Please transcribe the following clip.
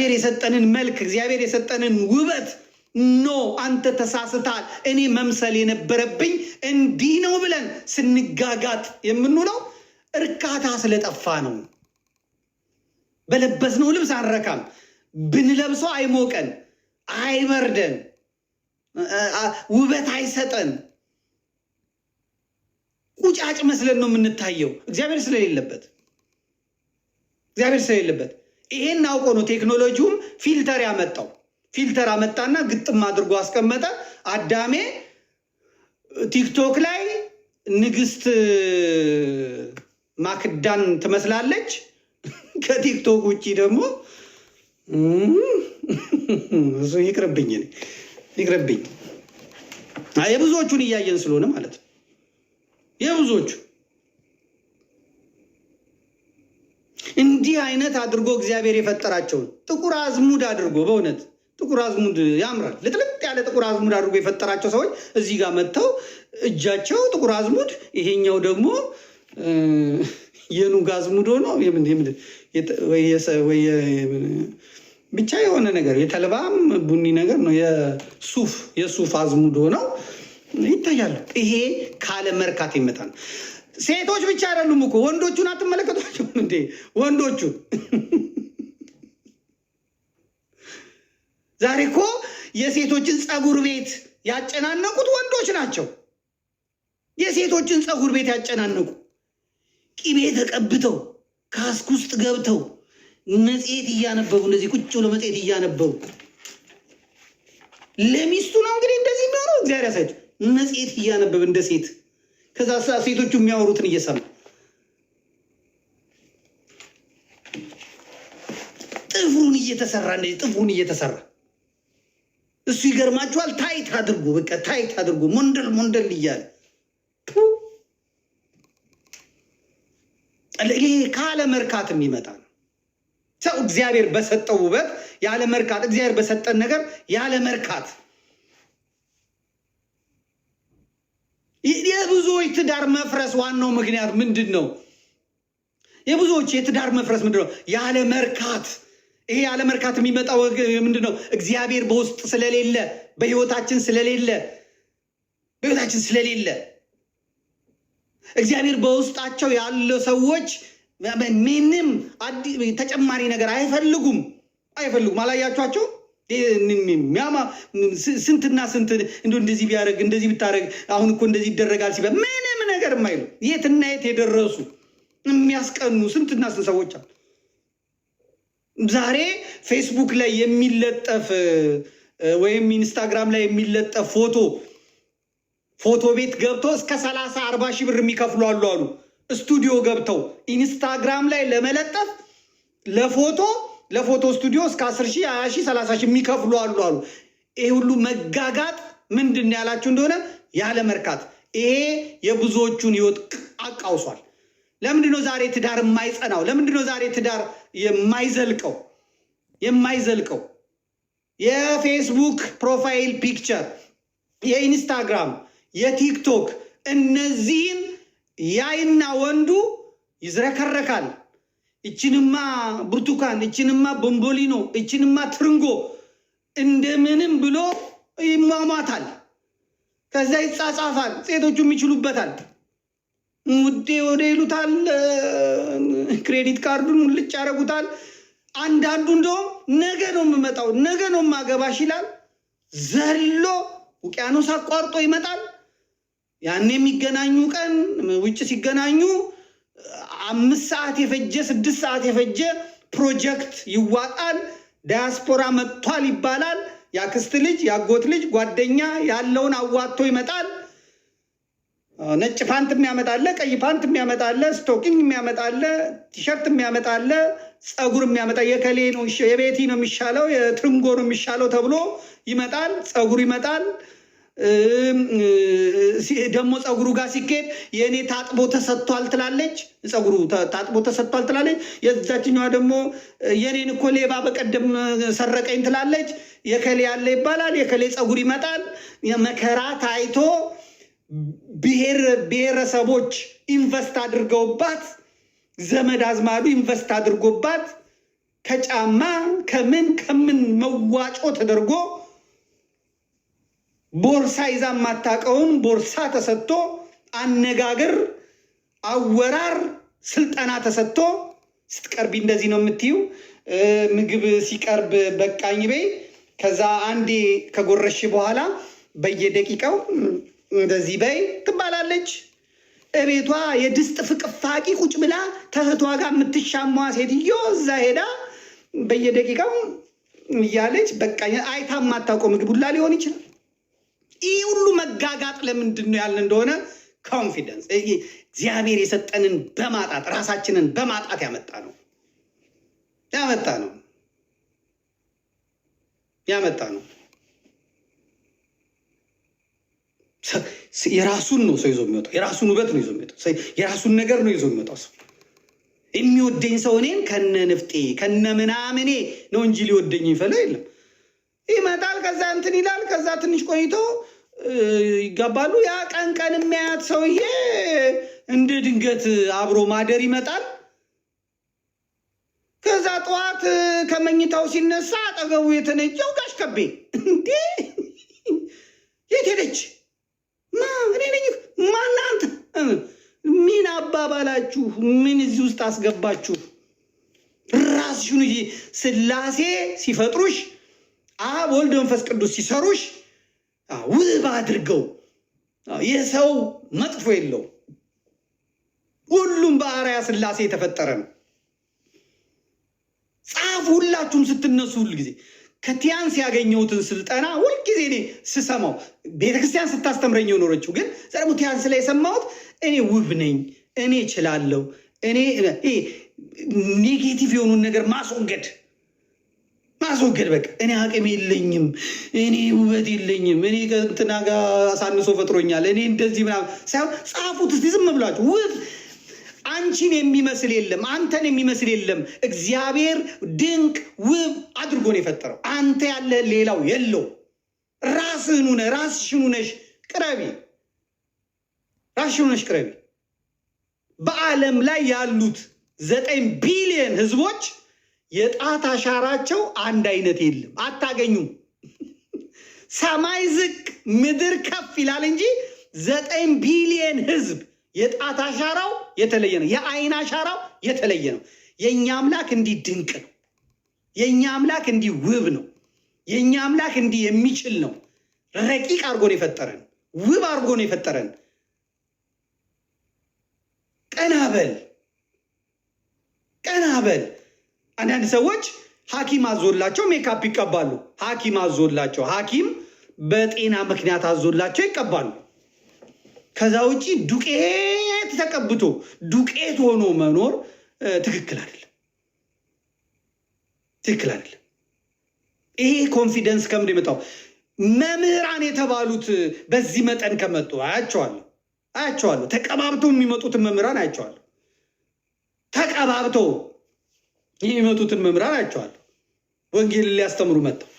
እግዚአብሔር የሰጠንን መልክ እግዚአብሔር የሰጠንን ውበት ኖ አንተ ተሳስተሃል እኔ መምሰል የነበረብኝ እንዲህ ነው ብለን ስንጋጋጥ የምንውለው እርካታ ስለጠፋ ነው። በለበስነው ልብስ አንረካም። ብንለብሰው አይሞቀን፣ አይበርደን፣ ውበት አይሰጠን። ቁጫጭ መስለን ነው የምንታየው እግዚአብሔር ስለሌለበት። ይሄን አውቆ ነው ቴክኖሎጂውም ፊልተር ያመጣው። ፊልተር አመጣና ግጥም አድርጎ አስቀመጠ። አዳሜ ቲክቶክ ላይ ንግስት ማክዳን ትመስላለች። ከቲክቶክ ውጪ ደግሞ እሱ ይቅርብኝ። የብዙዎቹን እያየን ስለሆነ ማለት ነው። የብዙዎቹ እንዲህ አይነት አድርጎ እግዚአብሔር የፈጠራቸውን ጥቁር አዝሙድ አድርጎ በእውነት ጥቁር አዝሙድ ያምራል። ልጥልጥ ያለ ጥቁር አዝሙድ አድርጎ የፈጠራቸው ሰዎች እዚህ ጋር መጥተው እጃቸው ጥቁር አዝሙድ፣ ይሄኛው ደግሞ የኑግ አዝሙድ ሆኖ ብቻ የሆነ ነገር የተልባም ቡኒ ነገር ነው የሱፍ አዝሙድ ሆነው ይታያሉ። ይሄ ካለ መርካት ይመጣ ነው። ሴቶች ብቻ አይደሉም እኮ ወንዶቹን አትመለከቷቸውም እንዴ? ወንዶቹ ዛሬ እኮ የሴቶችን ፀጉር ቤት ያጨናነቁት ወንዶች ናቸው። የሴቶችን ፀጉር ቤት ያጨናነቁ ቂቤ ተቀብተው ካስክ ውስጥ ገብተው መጽሔት እያነበቡ እንደዚህ ቁጭ ብሎ መጽሔት እያነበቡ ለሚስቱ ነው እንግዲህ እንደዚህ የሚሆነው። እግዚአብሔር ያሳያቸው። መጽሔት እያነበብ እንደ ሴት ከዛ ሴቶቹ የሚያወሩትን እየሰማ ጥፍሩን እየተሰራ እሱ ይገርማችኋል። ታይት አድርጎ በቃ ታይት አድርጎ ሞንደል እያለ ይሄ ካለ መርካት የሚመጣ ነው። ሰው እግዚአብሔር በሰጠው ውበት ያለ መርካት፣ እግዚአብሔር በሰጠን ነገር ያለ መርካት። የብዙዎች ትዳር መፍረስ ዋናው ምክንያት ምንድን ነው? የብዙዎች የትዳር መፍረስ ምንድን ነው? ያለ መርካት። ይሄ ያለ መርካት የሚመጣው ምንድን ነው? እግዚአብሔር በውስጥ ስለሌለ፣ በህይወታችን ስለሌለ እግዚአብሔር በውስጣቸው ያለ ሰዎች ምንም ተጨማሪ ነገር አይፈልጉም። አላያችኋቸው? ስንትና ስንት እንደዚህ ቢያደርግ እንደዚህ ብታደርግ አሁን እኮ እንደዚህ ይደረጋል ሲባል ምንም ነገር የማይሉ የትና የት የደረሱ የሚያስቀኑ ስንትና ስንት ሰዎች አሉ። ዛሬ ፌስቡክ ላይ የሚለጠፍ ወይም ኢንስታግራም ላይ የሚለጠፍ ፎቶ ቤት ገብቶ እስከ 30-40 ሺህ ብር የሚከፍሉ አሉ። ስቱዲዮ ገብተው ኢንስታግራም ላይ ለመለጠፍ ለፎቶ ስቱዲዮ እስከ 10 ሺህ 20 ሺህ 30 ሺህ የሚከፍሉ አሉ። ይሄ ሁሉ መጋጋጥ ምንድን ያላችሁ እንደሆነ ያለ መርካት። ይሄ የብዙዎቹን ህይወት አቃውሷል። ለምንድነው ዛሬ ትዳር የማይጸናው? ለምንድነው ዛሬ ትዳር የማይዘልቀው? የፌስቡክ ፕሮፋይል ፒክቸር፣ የኢንስታግራም፣ የቲክቶክ እነዚህን ያይና ወንዱ ይዝረከረካል። እችንማ ብርቱካን፣ እችንማ ቦምቦሊኖ፣ እችንማ ትርንጎ እንደምንም ብሎ ይሟሟታል። ከዛ ይጻጻፋል። ሴቶቹም ይችሉበታል። ውዴ ወደ ይሉታል። ክሬዲት ካርዱን ሙልጭ ያደርጉታል። አንዳንዱ እንደውም ነገ ነው የምመጣው፣ ነገ ነው ማገባሽ ይላል። ዘሎ ውቅያኖስ አቋርጦ ይመጣል። ያን የሚገናኙ ቀን ውጭ ሲገናኙ 5 ሰዓት የፈጀ 6 ሰዓት የፈጀ ፕሮጀክት ይዋጣል። ዳያስፖራ መጥቷል ይባላል። ያክስት ልጅ፣ ያጎት ልጅ፣ ጓደኛ ያለውን አዋጥቶ ይመጣል። ነጭ ፓንት የሚያመጣለ፣ ቀይ ፓንት የሚያመጣለ፣ ስቶኪንግ የሚያመጣለ፣ ቲሸርት የሚያመጣለ፣ ፀጉር የሚያመጣ የከሌ ነው የቤቲ ነው የሚሻለው የትርንጎ ነው የሚሻለው ተብሎ ይመጣል። ፀጉር ይመጣል። ደግሞ ፀጉሩ ጋር ሲኬድ የእኔ ታጥቦ ተሰጥቷል ትላለች። ፀጉሩ ታጥቦ ተሰጥቷል ትላለች። የዛችኛዋ ደግሞ የኔን እኮ ሌባ በቀደም ሰረቀኝ ትላለች። የከሌ ያለ ይባላል። የከሌ ፀጉር ይመጣል። መከራ ታይቶ ብሔረሰቦች ኢንቨስት አድርገውባት፣ ዘመድ አዝማዱ ኢንቨስት አድርጎባት ከጫማ ከምን መዋጮ ተደርጎ ቦርሳ ይዛ ማታቀውን ቦርሳ ተሰጥቶ አነጋገር አወራር ስልጠና ተሰጥቶ ስትቀርቢ እንደዚህ ነው የምትዩ። ምግብ ሲቀርብ በቃኝ በይ። ከዛ አንዴ ከጎረሽ በኋላ በየደቂቃው እንደዚህ በይ ትባላለች። እቤቷ የድስት ፍቅፋቂ ቁጭ ብላ ተህቷ ጋር የምትሻሟ ሴትዮ እዛ ሄዳ በየደቂቃው እያለች በቃኝ አይታ ማታውቀው ምግብ ሁላ ሊሆን ይችላል። ይህ ሁሉ መጋጋጥ ለምንድን ነው ያልን እንደሆነ ኮንፊደንስ እግዚአብሔር የሰጠንን በማጣት ራሳችንን በማጣት ያመጣ ነው። የራሱን ነው ሰው ይዞ የሚወጣው። የራሱን ውበት ነው ይዞ የሚወጣው። የራሱን ነገር ነው ይዞ የሚወጣው። ሰው የሚወደኝ ሰው እኔን ከነ ንፍጤ ከነ ምናምኔ ነው እንጂ ሊወደኝ ይፈለው የለም። ይመጣል፣ ከዛ እንትን ይላል፣ ከዛ ትንሽ ቆይቶ ይጋባሉ። ያ ቀን የሚያያት ሰውዬ እንደ ድንገት አብሮ ማደር ይመጣል። ከዛ ጠዋት ከመኝታው ሲነሳ አጠገቡ የተነጀው ጋሽ ከቤ እንዴ የት ሄደች? እኔ ነኝ። ማናንተ ምን አባባላችሁ? ምን እዚህ ውስጥ አስገባችሁ? ራስሽን ስላሴ ሲፈጥሩሽ አብ ወልድ መንፈስ ቅዱስ ሲሰሩሽ ውብ አድርገው። የሰው መጥፎ የለው። ሁሉም በአርአያ ስላሴ የተፈጠረ ነው። ጻፉ ሁላችሁም ስትነሱ ሁልጊዜ ከቲያንስ ያገኘሁትን ስልጠና ሁልጊዜ እኔ ስሰማው ቤተክርስቲያን ስታስተምረኝ የኖረችው ግን ደግሞ ቲያንስ ላይ የሰማሁት እኔ ውብ ነኝ፣ እኔ እችላለሁ፣ እኔ ኔጌቲቭ የሆኑን ነገር ማስወገድ በቃ እኔ አቅም የለኝም፣ እኔ ውበት የለኝም፣ እኔ ከእንትና ጋር አሳንሶ ፈጥሮኛል፣ እኔ እንደዚህ ምናምን ሳይሆን ጻፉት እስቲ ዝም ብላችሁ። ውብ አንቺን የሚመስል የለም፣ አንተን የሚመስል የለም። እግዚአብሔር ድንቅ ውብ አድርጎ ነው የፈጠረው። አንተ ያለ ሌላው የለው። ራስሽን ሆነሽ ቅረቢ። በዓለም ላይ ያሉት 9 ቢሊዮን ህዝቦች የጣት አሻራቸው አንድ አይነት የለም፣ አታገኙም። ሰማይ ዝቅ ምድር ከፍ ይላል እንጂ 9 ቢሊዮን ህዝብ የጣት አሻራው የተለየ ነው። የአይን አሻራው የተለየ ነው። የኛ አምላክ እንዲህ ድንቅ ነው። የኛ አምላክ እንዲህ ውብ ነው። የኛ አምላክ እንዲህ የሚችል ነው። ረቂቅ አድርጎ ነው የፈጠረን። ውብ አድርጎ ነው የፈጠረን። ቀና በል። አንዳንድ ሰዎች ሐኪም አዞላቸው ሜካፕ ይቀባሉ። ሐኪም በጤና ምክንያት አዞላቸው ይቀባሉ። ከዛ ውጪ ዱቄት ተቀብቶ ዱቄት ሆኖ መኖር ትክክል አይደለም። ይሄ ኮንፊደንስ ከምንድን የመጣው? መምህራን የተባሉት በዚህ መጠን ከመጡ አያቸዋለሁ። ተቀባብተው የሚመጡትን መምህራን አያቸዋለሁ። ወንጌልን ሊያስተምሩ መጥተው